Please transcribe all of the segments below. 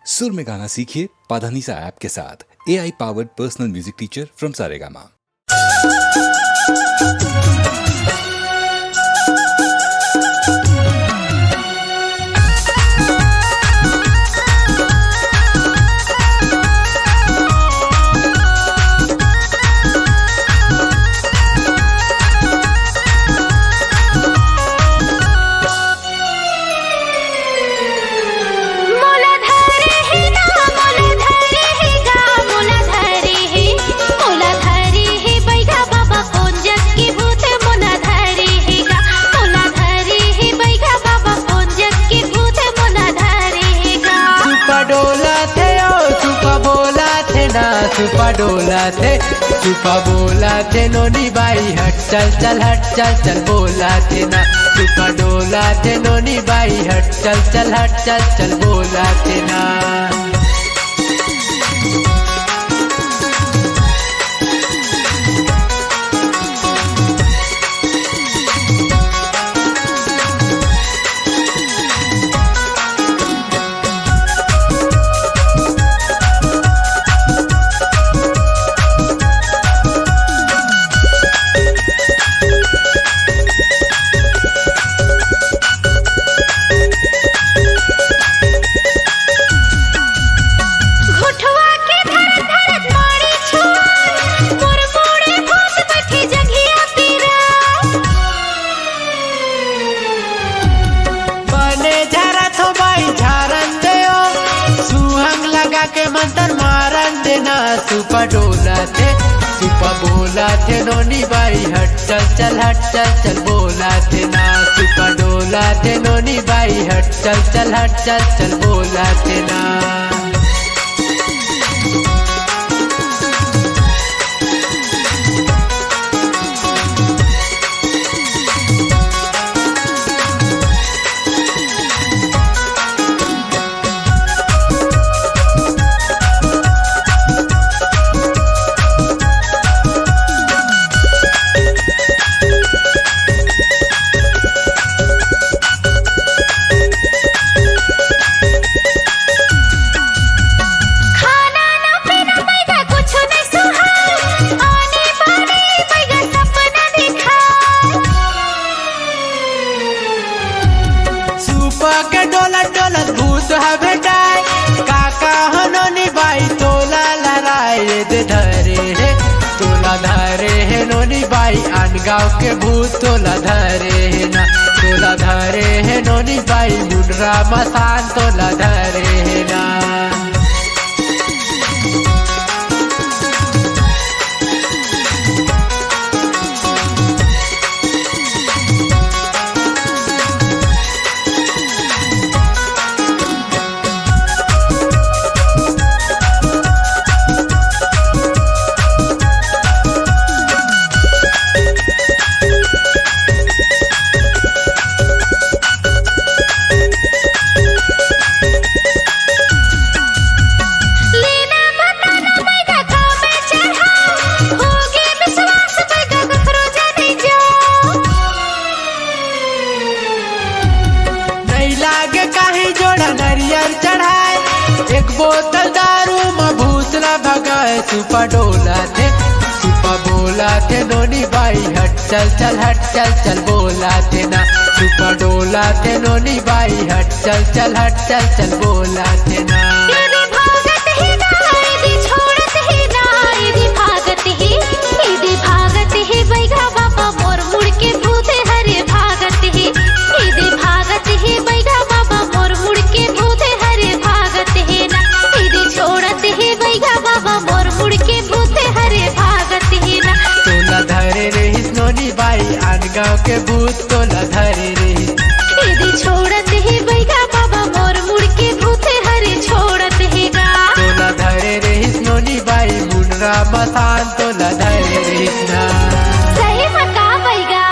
सुर में गाना सीखिए पाधानीसा ऐप के साथ। AI powered personal music teacher from Saregama. चुपा बोला थे नोनी बाई हट चल चल हट चल चल बोला थे ना। चुपा डोला थे नोनी बाई हट चल चल हट चल चल बोला थे ना। सुपा बोला थे नोनी बाई हट चल चल हट चल चल बोला थे ना। सुपा डोला थे नोनी बाई हट चल चल हट चल चल बोला थे ना। गाँव के भूत तोला धरे है ना। तोला धरे है नोनी बाई मुंडरा मसान तोला धरे है ना। बोतल दारू में भूसला भगाए सुपा बोला थे नोनी बाई हट चल चल हट चल चल बोला थे ना। सुपा डोला थे नोनी बाई हट चल चल हट चल चल बोला थे ना। गाँव के भूत तोला धरे रे यदि छोड़त ही बैगा बाबा मोर मुड़ के भूते हरे छोड़त ही गा। तोला धरे रे नोनी बाई मुंडरा मसान तोला धरे रे ना। सही मका बैगा।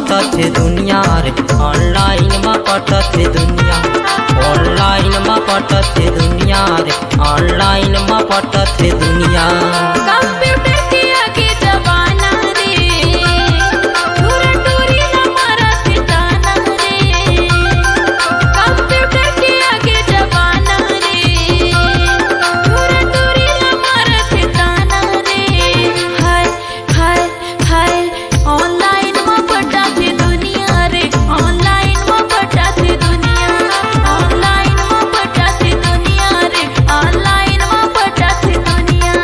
पटथे दुनिया रे ऑनलाइन मा पटथे दुनिया ऑनलाइन मा पटथे दुनिया रे ऑनलाइन मा पटथे दुनिया कंप्यूटर के आगे जमाना रे टूरा टूरी हमारा ठिकाना रे कंप्यूटर के आगे जमाना रे टूरा टूरी हमारा ठिकाना रे हाय हाय हाय ऑनलाइन में पटाते दुनिया रे ऑनलाइन में पटाते दुनिया ऑनलाइन में पटाते दुनिया रे ऑनलाइन में पटाते दुनिया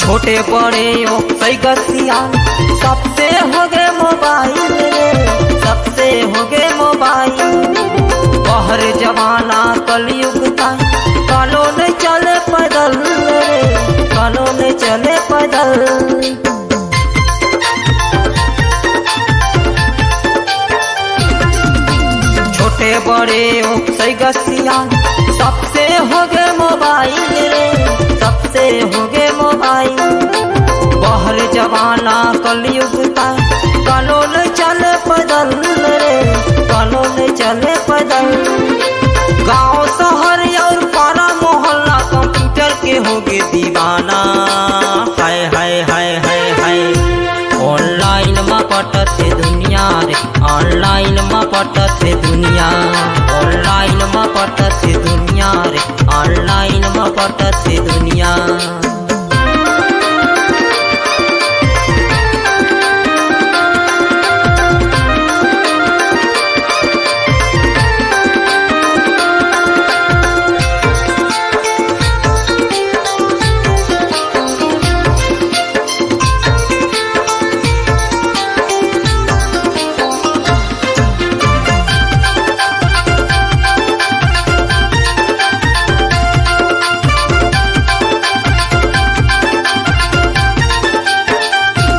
छोटे बड़े ओ गसिया सबसे हो गए मोबाइल रे सबसे हो गए मोबाइल बहर जमाना कलयुग का कानो नहीं चले पैदल रे कानो नहीं चले पैदल छोटे बड़े ओ गसिया सबसे हो गए मोबाइल रे सबसे हो गए मोबाइल बहर जमाना कलयुग का कानून चले पैदल रे कानून चले पैदल गांव शहर और पारा मोहल्ला कंप्यूटर के हो गए दीवाना हाय हाय हाय हाय हाय ऑनलाइन मा पटथे दुनिया रे ऑनलाइन मा पटथे दुनिया ऑनलाइन मा पटथे दुनिया रे ऑनलाइन मा पटथे दुनिया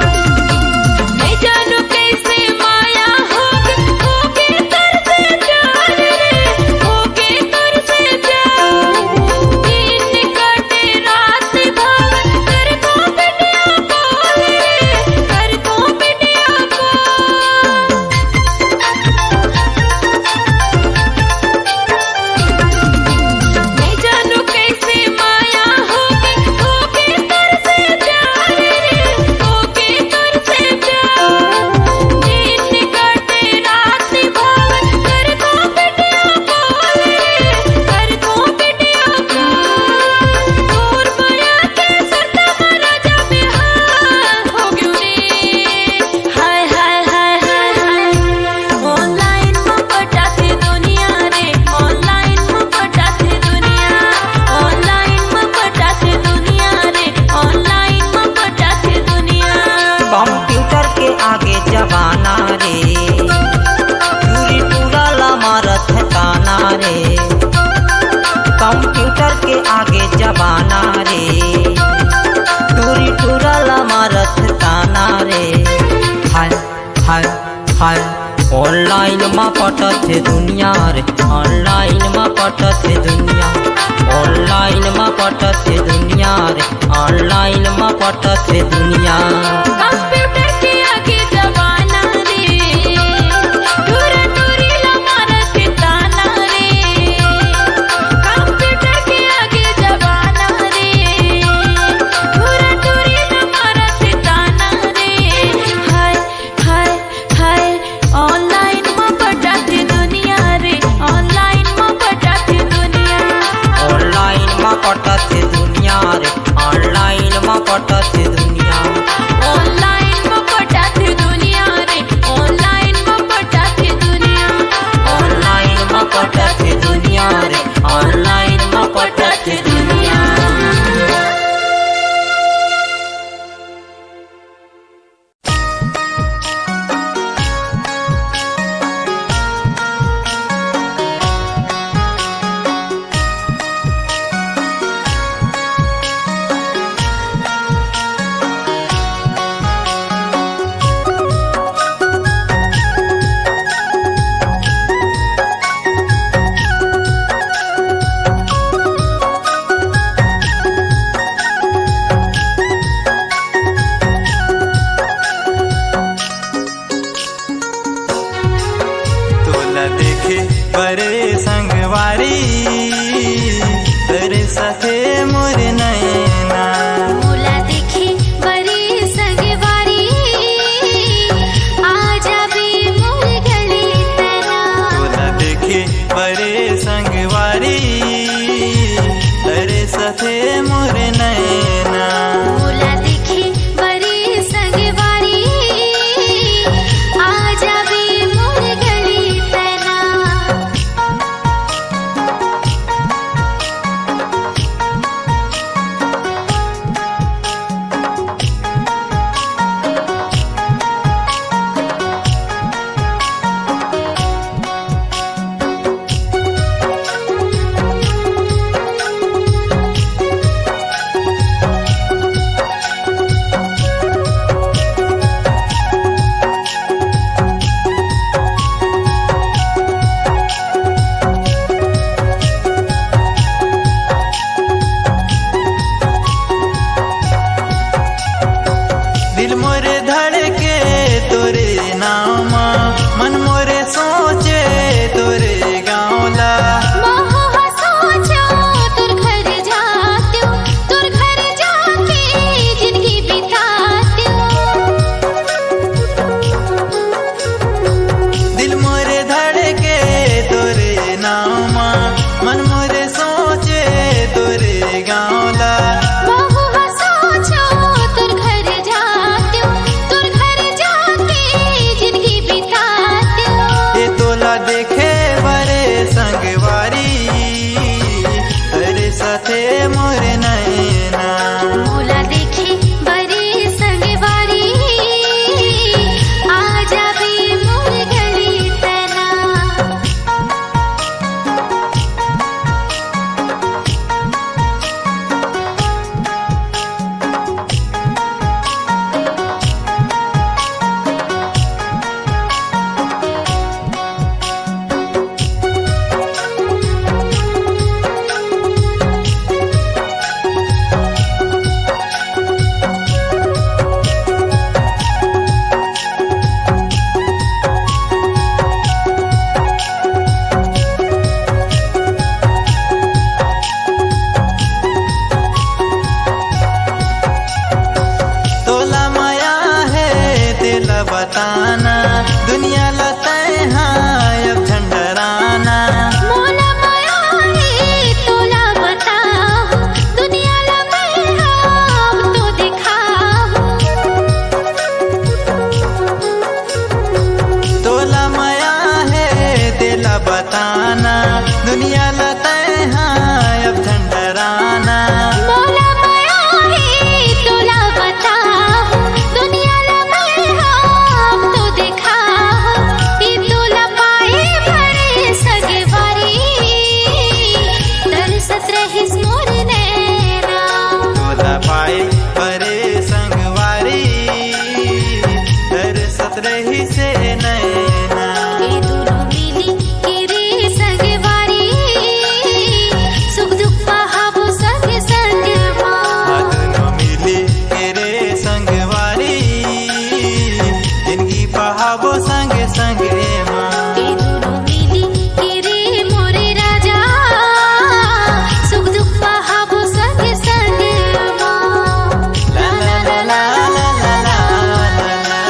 मैं जानू कैसे माया होगे कर से प्यार रे होगे कर से प्यार दिन कटे रात भाग कर को वीडियो कॉल रे कर को वीडियो कॉल मैं जानू कैसे माया होगे कर से प्यार रे होगे कर से प्यार दिन कटे रात भाग कर को वीडियो कॉल रे कर को वीडियो कॉल दूर माया के सत्ता राजा बिहार हो गयो रे हाय हाय हाय हाय हाय ऑनलाइन में पटाते दुनिया रे ऑनलाइन में पटाते दुनिया ऑनलाइन में पटाते दुनिया रे ऑनलाइन में पटाते दुनिया कंप्यूटर के आगे जमाना रे पूरी पूरा मारत है ताना रे कंप्यूटर के आगे जमाना रे पूरी पूरा मारत है ताना रे हाय हाय हाय ऑनलाइन मा पटथे दुनिया रे ऑनलाइन मा पटथे दुनिया ऑनलाइन मा पटथे दुनिया रे ऑनलाइन मा पटथे दुनिया कंप्यूटर के आगे जमाना रे टूरा टूरी हमारा ठिकाना रे कंप्यूटर के आगे जमाना रे टूरा टूरी हमारा ठिकाना रे हाय हाय हाय ऑनलाइन में पटाते दुनिया रे ऑनलाइन में पटाते दुनिया ऑनलाइन मा पटथे दुनिया रे ऑनलाइन मा पटथे दुनिया ऑनलाइन तोला देखे बरे संगवारी तेरे साथे मोर नैना मोला देखे बरे संगवारी आजा बे मोर गले तना तोला देखे बरे संगवारी तेरे साथे मोर नैना मोला देखे बरे संगवारी आजा बे मोर गले तना दिल मोरे धड़के तोरे नामा मन मोरे सोचे तोरे गाँवला मोह सोचो तुर घर जात्यो तुर घर जाके जिंदगी बितात्यो दिल मोरे धड़के तोरे नामा मन मोरे सोचे तोरे गाँवला मोह सोचो तुर घर जात्यो तुर घर जाके जिंदगी बितात्यो ये तोला देखे बरे संगवारी तेरे साथे मोर नैना मोला देखे बरे संगवारी आजा बे मोर गले तना तोला माया है तेला बताना दुनिया लताए हाँ अब झंडराना मोला माया है तोला बताओ दुनिया ला मैं हम तो दिखाओ तोला माया है तेला बताना दुनिया लताए हाँ अब झंडराना मोला माया है तोला बताओ दुनिया ला मैं हम तो दिखाओ ये तोला पाए बड़े सगवारी तरसत रहिस मोर नैना तोला पाए बरे संगवारी तरसत रही से नैना ये दोनों मिली के रे सगवारी सुख दुख पहाबो संग संग माँ दोनों मिली तेरे संगवारी जिंदगी पहाबो संग संग माँ ये दोनों मिली के रे मोरे राजा सुख दुख पहाबो संग संग माँ ला ला ला ला ला ला ला ला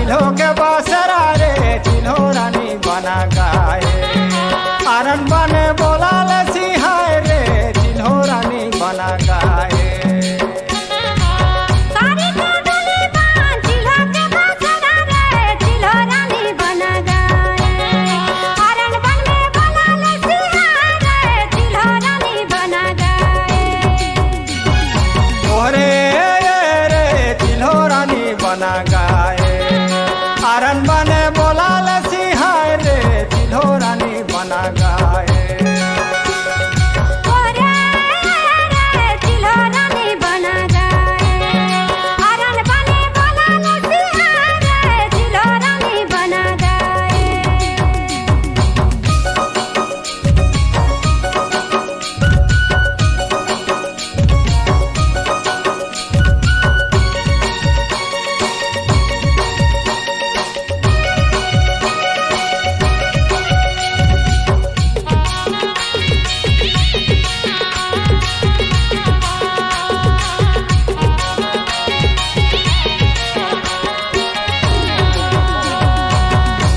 चिल्हो के बासरा रे चिल्हो रानी बना गाए आरन बने बोला ले सिहाय रे चिल्हो रानी बना गाए बना गाए आरन बने बोला ले सिहाय रे चिल्हो रानी बना गाए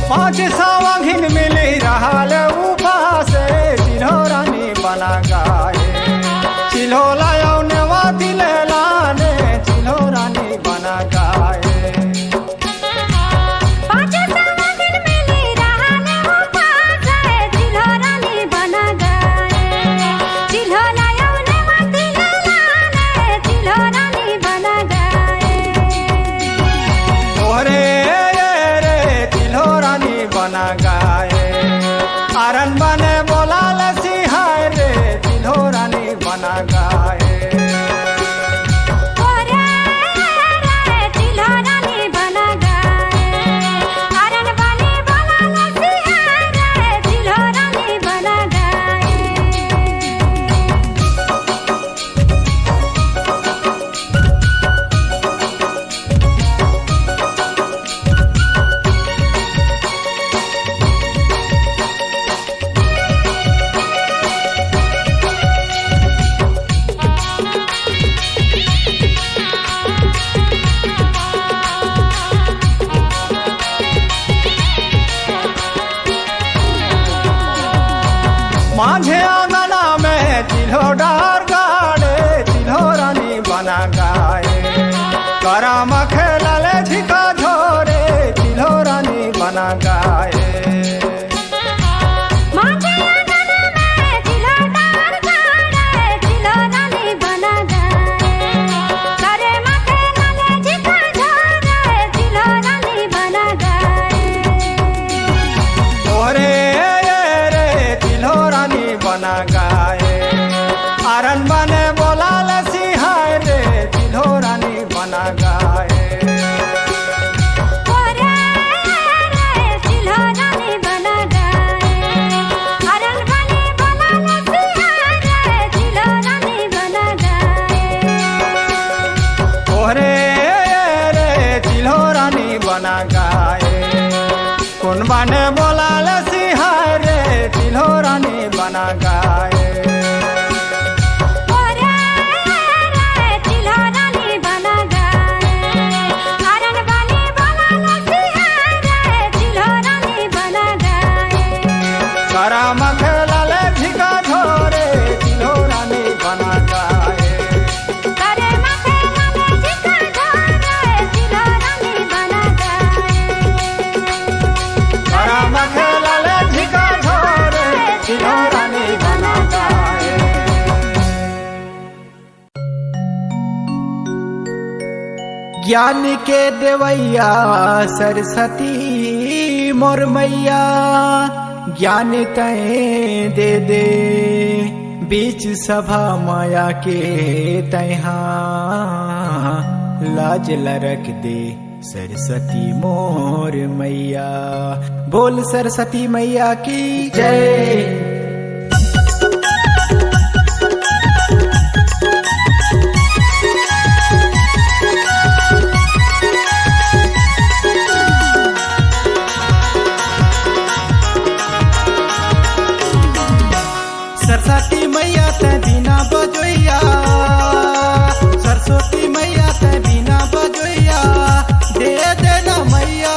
पाँच सावा घिन मिली रहा ले उपास चिल्हो रानी बना गाए चिल्हो लायो नेवा दिले लाने चिल्हो रानी बना गाए बना गाए आरन बने बोला ले सिहाय रे चिल्हो रानी बना गाए माझे आंगना में चिल्हो डार गाड़े चिल्हो रानी बना गाए करम खेला ले झिका झोरे चिल्हो रानी बना गाए बना गाए आरन बने बोला ले सिहाय रे चिल्हो रानी बना गाए चिल्हो रानी बना गाए कौन बने बोला ले सिहाय रे चिल्हो रानी बना गाए करम खेला ले झिका झोरे चिल्हो रानी बना गाए करम खेला ले झिका झोरे चिल्हो रानी बना गाए ज्ञान के देवैया सरस्वती मोर मैया ज्ञान तय दे दे बीच सभा माया के तैहा लाज लरक दे सरस्वती मोर मैया। बोल सरस्वती मैया की जय। सरस्वती मैया ते बिना बजोइया, सरस्वती मैया ते बिना बजोइया, दे देना मैया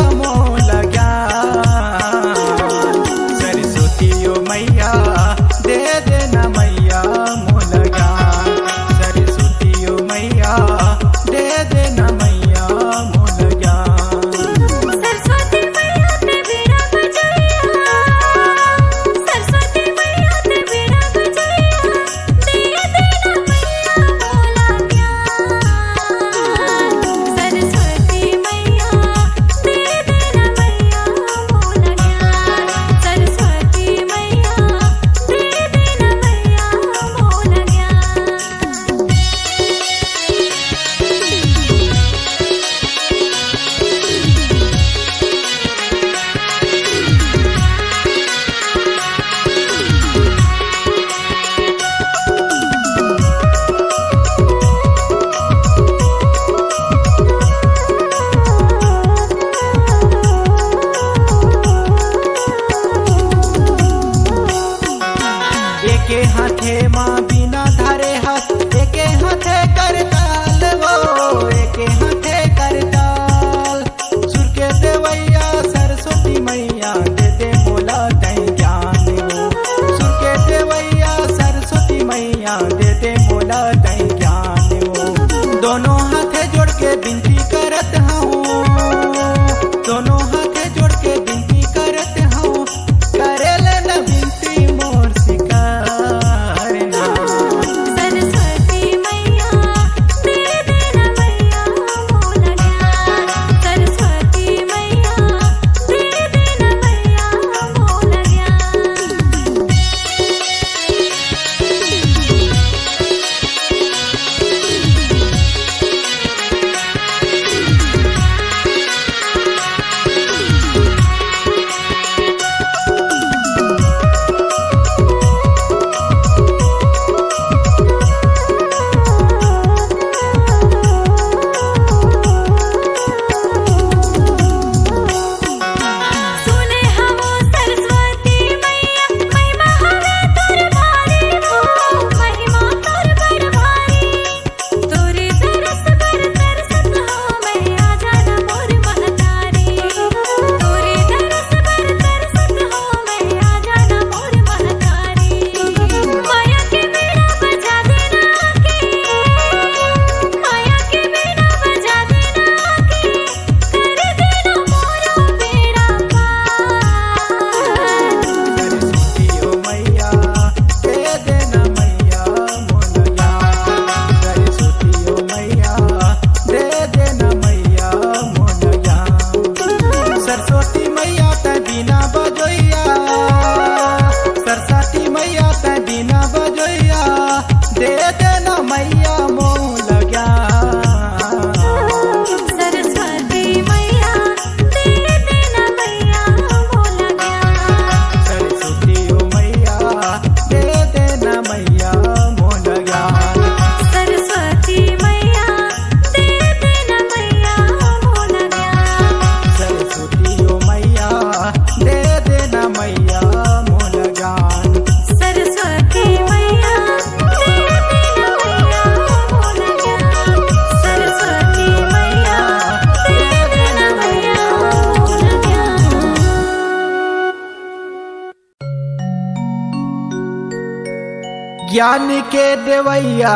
ज्ञान के देवैया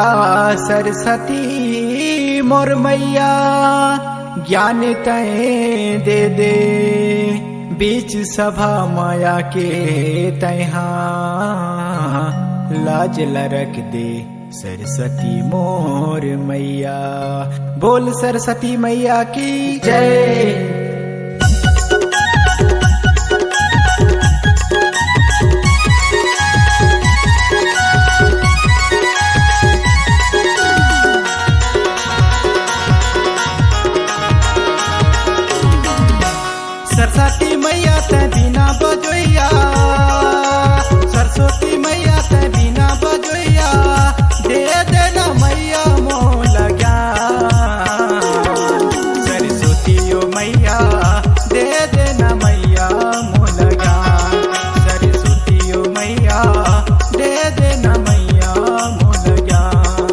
सरस्वती मोर मैया ज्ञान तय दे दे बीच सभा माया के तैहा लाज लरक दे सरस्वती मोर मैया। बोल सरस्वती मैया की जय। सरस्वती मैया ते बिना बजोइया, सरस्वती मैया ते बिना बजोइया, दे देना मैया मोल ज्ञान। सरस्वती ओ मैया दे देना मैया मोल ज्ञान। सरस्वती ओ मैया दे देना मैया मोल ज्ञान।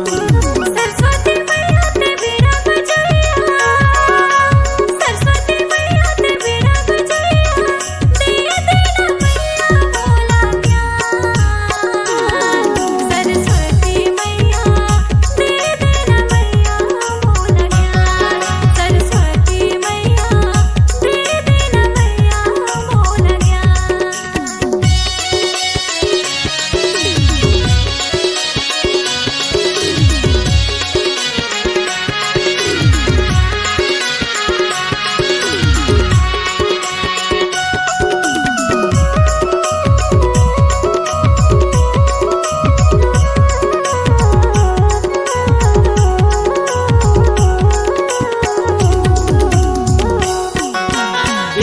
सरस्वती मैया ते बिना बजोइया, सरस्वती मैया ते बिना बजोइया, दे देना मैया मोला ज्ञान। सरस्वती मैया दे देना मैया मोला ज्ञान। सरस्वती मैया दे देना मैया मोला ज्ञान।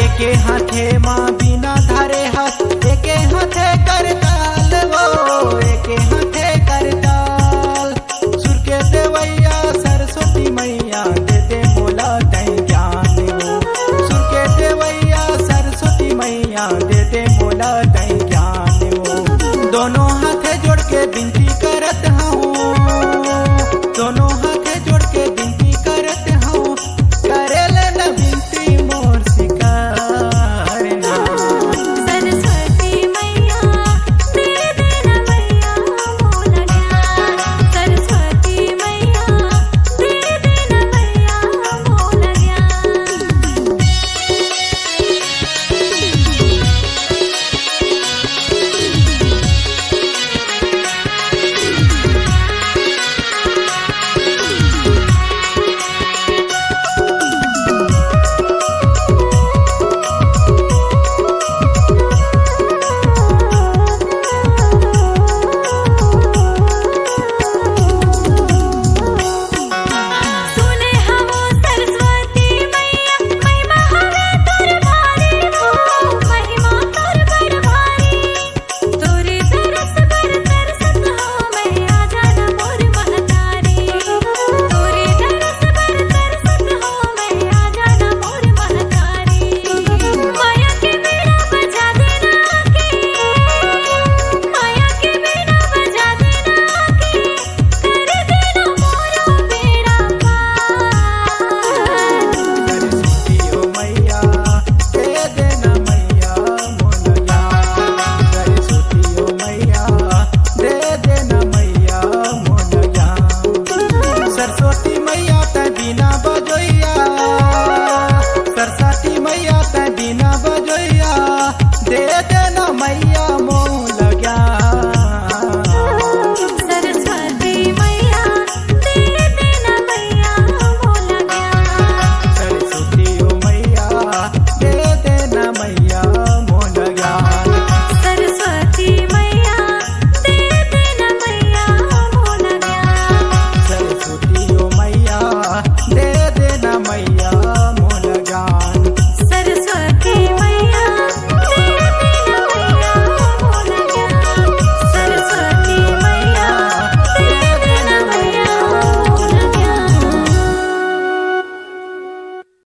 एके हाथे माँ बिना धारे हाथ, एके हाथे करताल वो, एके हाथे करताल। सुर के देवैया सरस्वती मैया दे दे मोला तै ज्ञान वो। सुर के देवैया सरस्वती मैया दे